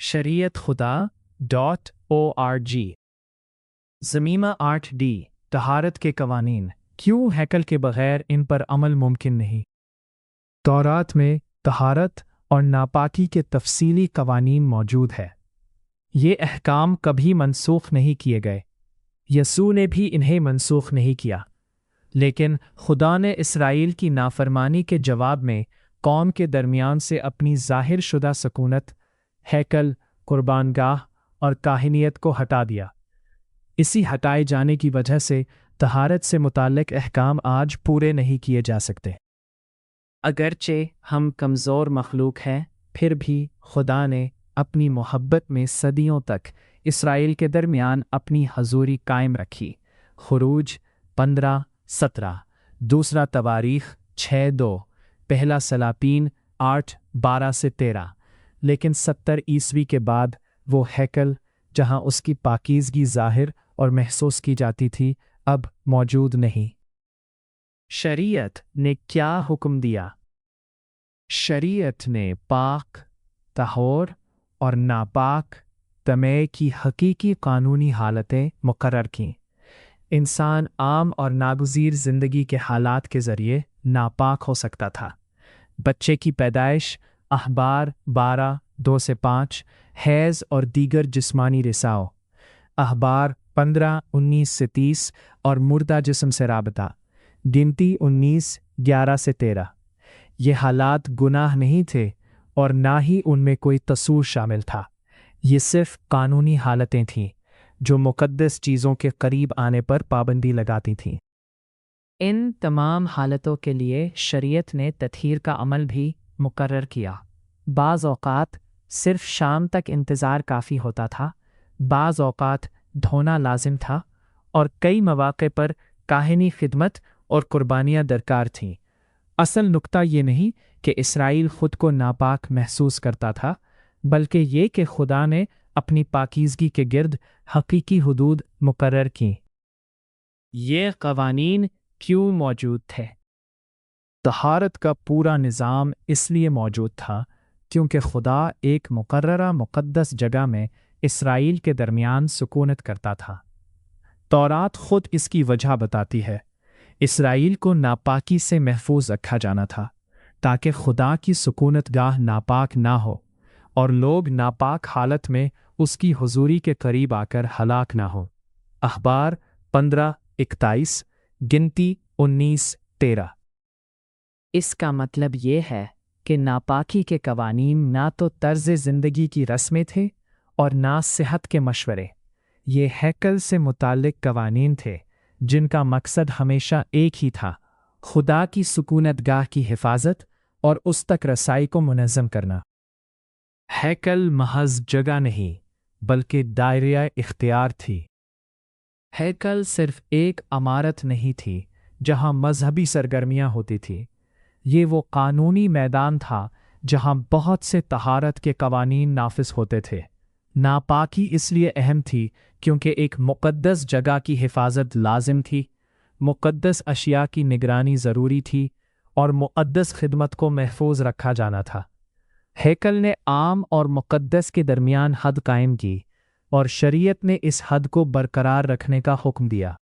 shariathuda.org ज़मीमा 8D तहारत के कवानीन क्यों हैकल के बगैर इन पर अमल मुमकिन नहीं। तौरात में तहारत और नापाकी के तफसीली कवानीन मौजूद है। ये अहकाम कभी मनसूख नहीं किए गए। यसू ने भी इन्हें मनसूख नहीं किया, लेकिन खुदा ने इसराइल की नाफरमानी के जवाब में कौम के दरमियान से अपनी ज़ाहिर शुदा सकूनत, हैकल, कुर्बानगाह और काहिनियत को हटा दिया। इसी हटाए जाने की वजह से तहारत से मुताल्लिक अहकाम आज पूरे नहीं किए जा सकते। अगरचे हम कमज़ोर मखलूक हैं, फिर भी खुदा ने अपनी मोहब्बत में सदियों तक इसराइल के दरमियान अपनी हजूरी कायम रखी। खुरूज 15:17, दूसरा तवारीख 6:2, पहला सलापीन 8:12-13। लेकिन 70 ईस्वी के बाद वो हैकल जहाँ उसकी पाकीज़गी ज़ाहिर और महसूस की जाती थी अब मौजूद नहीं। शरीयत ने क्या हुक्म दिया? शरीयत ने पाक, तहूर और नापाक तमे की हकीकी कानूनी हालतें मुकर्रर कीं। इंसान आम और नागुज़ीर ज़िंदगी के हालात के ज़रिए नापाक हो सकता था। बच्चे की पैदाइश, अहबार 12:2-5, हैज़ और दीगर जिस्मानी रिसाव, अहबार 15:19-30 और मुर्दा जिस्म से राबता, गिनती 19:11-13। ये हालात गुनाह नहीं थे और ना ही उनमें कोई कसूर शामिल था। ये सिर्फ कानूनी हालतें थीं जो मुक़द्दस चीज़ों के करीब आने पर पाबंदी लगाती थीं। इन तमाम हालतों के लिए शरीयत ने तत्हीर का अमल भी मुकर्रर किया। बाज़ औक़ात सिर्फ शाम तक इंतज़ार काफ़ी होता था, बाज़ औक़ात धोना लाजिम था और कई मौक़े पर काहिनी खिदमत और कुर्बानियाँ दरकार थीं। असल नुक्ता ये नहीं कि इसराइल ख़ुद को नापाक महसूस करता था, बल्कि ये कि खुदा ने अपनी पाकीज़गी के गिर्द हकीकी हुदूद मुकर्रर की। ये क़वानीन क्यों मौजूद थे? तहारत का पूरा निज़ाम इसलिए मौजूद था क्योंकि खुदा एक मुकर्ररा मुक़द्दस जगह में इसराइल के दरमियान सुकूनत करता था। तौरात ख़ुद इसकी वजह बताती है। इसराइल को नापाकी से महफूज रखा जाना था ताकि खुदा की सुकूनत गाह नापाक ना हो और लोग नापाक हालत में उसकी हुजूरी के करीब आकर हलाक ना हो। अखबार 15:21, गिनती 19:13। इसका मतलब ये है कि नापाकी के कवानीन ना तो तर्ज ज़िंदगी की रस्में थे और ना सेहत के मशवरे। ये हैकल से मुताल्लिक कवानीन थे जिनका मकसद हमेशा एक ही था, खुदा की सुकूनत गाह की हिफाजत और उस तक रसाई को मुनज़्ज़म करना। हैकल महज जगह नहीं बल्कि दायरा इख्तियार थी। हैकल सिर्फ एक इमारत नहीं थी जहां मजहबी सरगर्मियां होती थी। ये वो कानूनी मैदान था जहां बहुत से तहारत के कवानीन नाफिज होते थे। नापाकी इसलिए अहम थी क्योंकि एक मुक़द्दस जगह की हिफाजत लाजिम थी, मुक़द्दस अशिया की निगरानी ज़रूरी थी और मुक़द्दस खिदमत को महफूज रखा जाना था। हैकल ने आम और मुक़द्दस के दरमियान हद कायम की और शरीयत ने इस हद को बरकरार रखने का हुक्म दिया।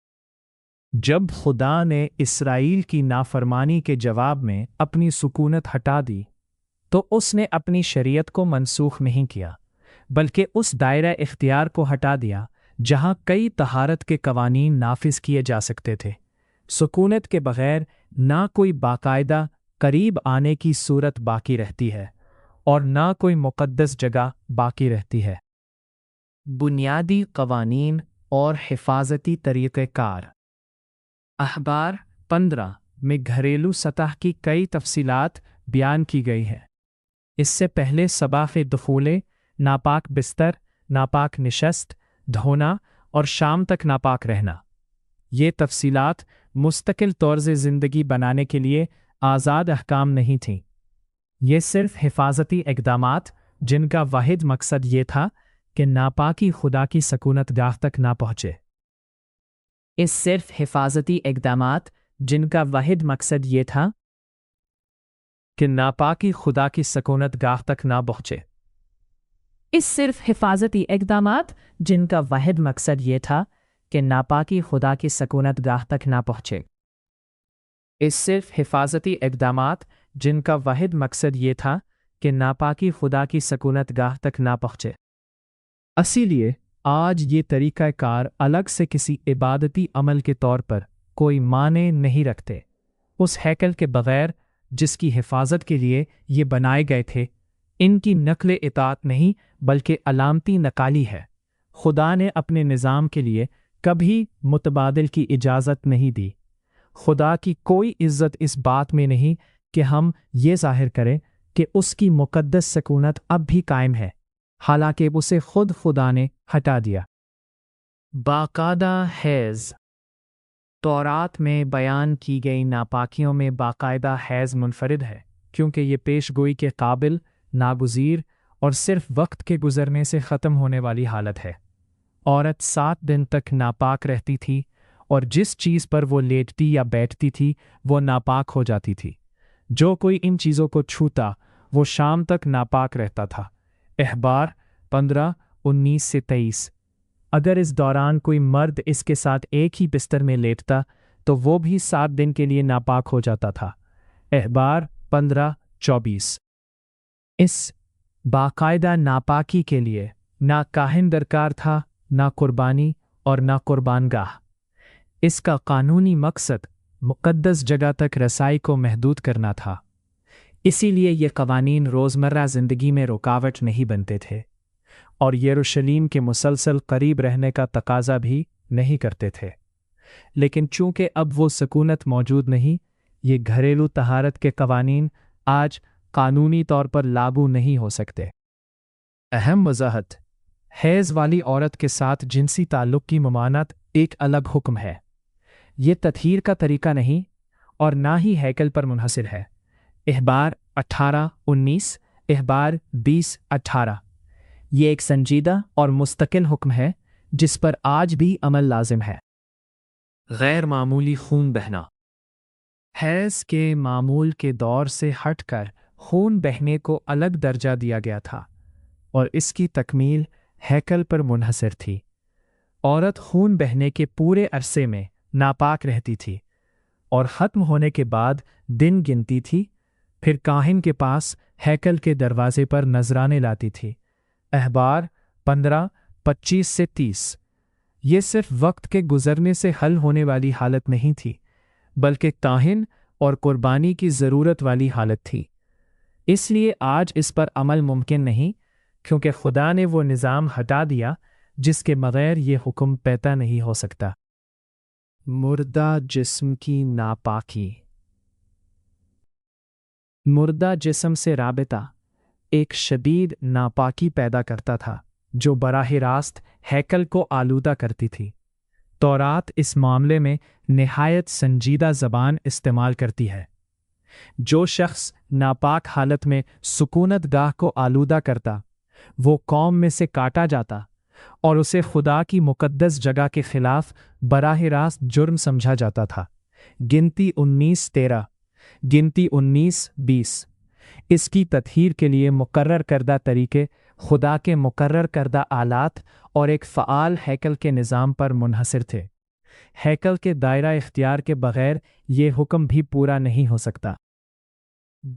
जब खुदा ने इसराइल की नाफरमानी के जवाब में अपनी सुकूनत हटा दी तो उसने अपनी शरीयत को मनसूख नहीं किया, बल्कि उस दायरा इख्तियार को हटा दिया जहां कई तहारत के कवानीन नाफिज किए जा सकते थे। सुकूनत के बगैर ना कोई बाकायदा करीब आने की सूरत बाकी रहती है और ना कोई मुक़द्दस जगह बाकी रहती है। बुनियादी कवानीन और हिफाजती तरीक़ेकार। अखबार 15 में घरेलू सतह की कई तफसीलात बयान की गई हैं। इससे पहले सबाफ़े दुखूले, नापाक बिस्तर, नापाक निशस्त, धोना और शाम तक नापाक रहना। ये तफसीलात मुस्तकिल तौर ज़िंदगी बनाने के लिए आज़ाद अहकाम नहीं थीं। ये सिर्फ हिफाजती इक़दामात जिनका वाहिद मकसद ये था कि नापाकी खुदा की सकूनत गाह तक ना पहुँचे। इस सिर्फ हिफाजती इक़दामात जिनका वाहिद मकसद ये था कि नापाकी खुदा की सकूनत गाह तक ना पहुँचे। इस सिर्फ हिफाजती इक़दामात जिनका वाहिद मकसद ये था कि नापाकी खुदा की सकूनत गाह तक ना पहुँचे। इस सिर्फ हिफाजती इक़दामात जिनका वाहिद मकसद ये था कि नापाकी खुदा की सकूनत गाह तक ना पहुँचे। इसीलिए आज ये तरीक़ाकार अलग से किसी इबादती अमल के तौर पर कोई माने नहीं रखते। उस हैकल के बग़ैर जिसकी हिफाजत के लिए ये बनाए गए थे, इनकी नकल इताअत नहीं बल्कि अलामती नकाली है। खुदा ने अपने निज़ाम के लिए कभी मुतबादिल की इजाज़त नहीं दी। खुदा की कोई इज़्ज़त इस बात में नहीं कि हम ये ज़ाहिर करें कि उसकी मुक़द्दस सकूनत अब भी कायम है, हालांकि उसे खुद खुदा ने हटा दिया। बाकायदा हैज़। तौरात में बयान की गई नापाकियों में बाकायदा हैज़ मुनफरिद है, क्योंकि ये पेशगोई के काबिल, नागुज़ीर और सिर्फ वक्त के गुज़रने से ख़त्म होने वाली हालत है। औरत 7 दिन तक नापाक रहती थी और जिस चीज़ पर वो लेटती या बैठती थी वो नापाक हो जाती थी। जो कोई इन चीज़ों को छूता वो शाम तक नापाक रहता था। अहबार 15:19-23। अगर इस दौरान कोई मर्द इसके साथ एक ही बिस्तर में लेटता तो वो भी 7 दिन के लिए नापाक हो जाता था। अहबार 15:24। इस बाकायदा नापाकी के लिए ना काहिन दरकार था, ना कुर्बानी और ना कुर्बानगाह। इसका कानूनी मकसद मुक़द्दस जगह तक रसाई को महदूद करना था। इसीलिए ये कवानीन रोज़मर्रा ज़िंदगी में रुकावट नहीं बनते थे और यरूशलेम के मुसलसल करीब रहने का तकाज़ा भी नहीं करते थे। लेकिन चूंकि अब वो सकूनत मौजूद नहीं, ये घरेलू तहारत के कवानीन आज कानूनी तौर पर लागू नहीं हो सकते। अहम वजाहत, हैज़ वाली औरत के साथ जिनसी ताल्लुक़ की ममानत एक अलग हुक्म है। ये तत्हीर का तरीका नहीं और ना ही हैकल पर मुनहसिर है। अहबार 18:19, अहबार 20:18। ये एक संजीदा और मुस्तकिल हुक्म है जिस पर आज भी अमल लाजिम है। गैर मामूली खून बहना। हैज़ के मामूल के दौर से हटकर खून बहने को अलग दर्जा दिया गया था और इसकी तकमील हैकल पर मुनहसर थी। औरत खून बहने के पूरे अरसे में नापाक रहती थी और ख़त्म होने के बाद दिन गिनती थी, फिर काहिन के पास हैकल के दरवाजे पर नजराने लाती थी। अहबार 15:25-30। ये सिर्फ वक्त के गुजरने से हल होने वाली हालत नहीं थी, बल्कि काहिन और कुर्बानी की ज़रूरत वाली हालत थी। इसलिए आज इस पर अमल मुमकिन नहीं, क्योंकि खुदा ने वो निज़ाम हटा दिया जिसके बगैर ये हुक्म पैदा नहीं हो सकता। मुर्दा जिस्म की नापाकी। मुर्दा जिस्म से राबिता एक शदीद नापाकी पैदा करता था जो बराह रास्त हैकल को आलूदा करती थी। तौरात इस मामले में निहायत संजीदा ज़बान इस्तेमाल करती है। जो शख्स नापाक हालत में सुकूनत गाह को आलूदा करता वो कौम में से काटा जाता और उसे खुदा की मुक़द्दस जगह के खिलाफ बराह रास्त जुर्म समझा जाता था। गिनती 19:13, गिनती 19:20। इसकी तत्हीर के लिए मुकर्रर करदा तरीके खुदा के मुकर्रर करदा आलात और एक फ़आल हैकल के निज़ाम पर मुनहसिर थे। हैकल के दायरा इख्तियार के बग़ैर ये हुक्म भी पूरा नहीं हो सकता।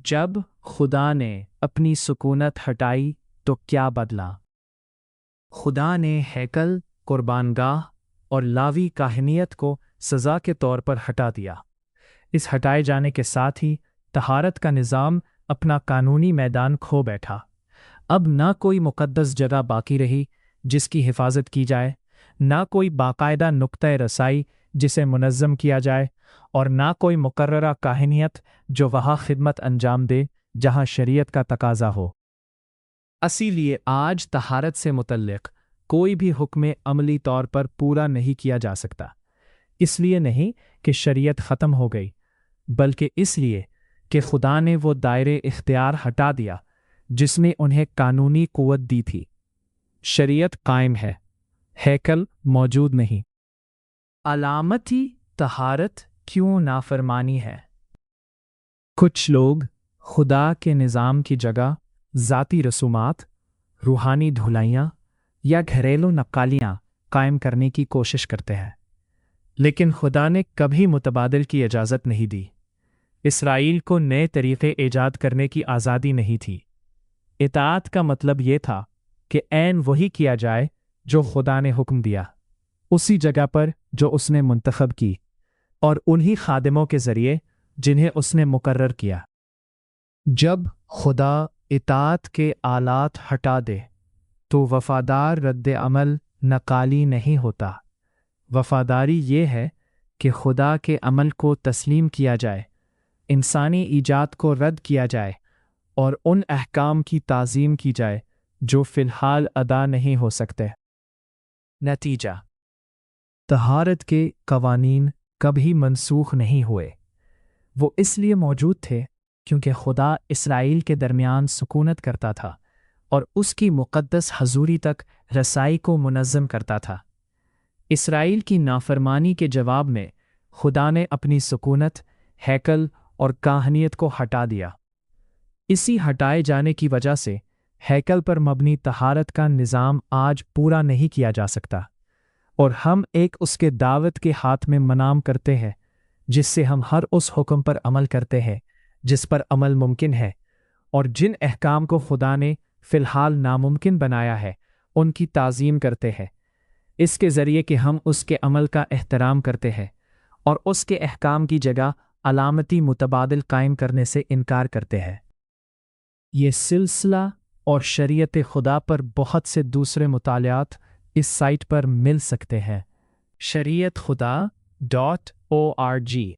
जब खुदा ने अपनी सुकूनत हटाई तो क्या बदला? खुदा ने हैकल, कुर्बानगाह और लावी काहनियत को सज़ा के तौर पर हटा दिया। इस हटाए जाने के साथ ही तहारत का निज़ाम अपना कानूनी मैदान खो बैठा। अब ना कोई मुक़द्दस जगह बाकी रही जिसकी हिफाजत की जाए, ना कोई बाकायदा नुक्ता रसाई जिसे मुनज़्ज़म किया जाए और ना कोई मुकर्ररा काहनियत जो वहाँ खिदमत अंजाम दे जहाँ शरीयत का तकाज़ा हो। इसीलिए आज तहारत से मुतल्लिक़ कोई भी हुक्म अमली तौर पर पूरा नहीं किया जा सकता। इसलिए नहीं कि शरीयत ख़त्म हो गई, बल्कि इसलिए कि खुदा ने वो दायरे इख्तियार हटा दिया जिसमें उन्हें कानूनी क़ुव्वत दी थी। शरीयत कायम है, हैकल मौजूद नहीं। अलामती तहारत क्यों नाफरमानी है? कुछ लोग खुदा के निज़ाम की जगह ज़ाती रसूमात, रूहानी धुलाइयाँ या घरेलू नक्कालियाँ कायम करने की कोशिश करते हैं, लेकिन खुदा ने कभी मुतबादल की इजाज़त नहीं दी। इसराइल को नए तरीक़े ईजाद करने की आज़ादी नहीं थी। इताअत का मतलब ये था कि ऐन वही किया जाए जो खुदा ने हुक्म दिया, उसी जगह पर जो उसने मुंतखब की और उन्हीं खादिमों के ज़रिए जिन्हें उसने मुकर्रर किया। जब खुदा इताअत के आलात हटा दे तो वफ़ादार रद्द अमल नकाली नहीं होता। वफ़ादारी ये है कि खुदा के अमल को तस्लीम किया जाए, इंसानी ईजाद को रद्द किया जाए और उन अहकाम की ताज़ीम की जाए जो फ़िलहाल अदा नहीं हो सकते। नतीजा, तहारत के कवानीन कभी मनसूख नहीं हुए। वो इसलिए मौजूद थे क्योंकि खुदा इसराइल के दरमियान सुकूनत करता था और उसकी मुक़द्दस हजूरी तक रसाई को मुनज़्ज़म करता था। इसराइल की नाफरमानी के जवाब में खुदा ने अपनी सुकूनत, हैकल और काहनियत को हटा दिया। इसी हटाए जाने की वजह से हैकल पर मबनी तहारत का निज़ाम आज पूरा नहीं किया जा सकता और हम एक उसके दावत के हाथ में मनाम करते हैं जिससे हम हर उस हुक्म पर अमल करते हैं जिस पर अमल मुमकिन है, और जिन अहकाम को खुदा ने फ़िलहाल नामुमकिन बनाया है उनकी ताज़ीम करते हैं, इसके ज़रिए कि हम उसके अमल का एहतराम करते हैं और उसके अहकाम की जगह अलामती मुतबादिल कायम करने से इनकार करते हैं। ये सिलसिला और शरीयत खुदा पर बहुत से दूसरे मुतालियात इस साइट पर मिल सकते हैं। shariatkhuda.org